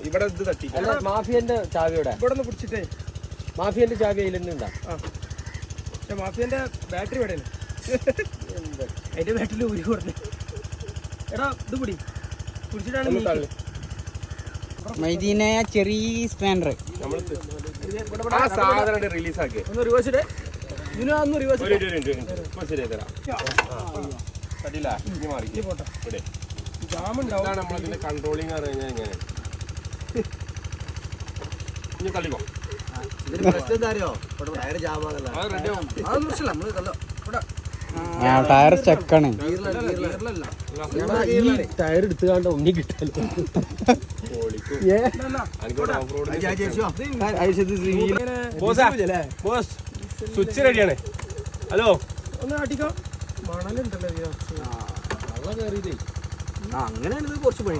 ഇവിടെ ഇത് തട്ടി മാഫിയന്റെ ചാവി ഇവിടെ ഒന്ന് പിടിച്ചിട്ടേ മാഫിയന്റെ ചാവി അതിലെന്തുണ്ടാ പക്ഷെ മാഫിയന്റെ ബാറ്ററി ഇവിടെ അതിന്റെ ബാറ്ററിയിൽ ഊരി കൊടുത്തേ എടാ ഇത് പിടി പിടിച്ചിട്ടാണ് മൈദീന ചെറിയ സ്പാനർ സാധനം റിലീസ് ആക്കി ഒന്ന് റിവേഴ്സ് ഇതിനൊന്ന് റിവേഴ്സ് തട്ടില്ല ഇനി മാറി ഇവിടെ ജാമുണ്ടാവും നമ്മളതിന്റെ കൺട്രോളിങ് പറഞ്ഞു കഴിഞ്ഞാൽ ഇങ്ങനെ ഇനി തള്ളിക്കോ ടയർ ചെക്കാണ് ടയർ എടുത്തുകാണ്ട് ഒന്നി കിട്ടാലോ സ്വിച്ച് റെഡിയാണ് ഹലോ ഒന്ന് ആട്ടിക്കോ മണലുണ്ടല്ലോ അങ്ങനെയാണ് കുറച്ച് പണി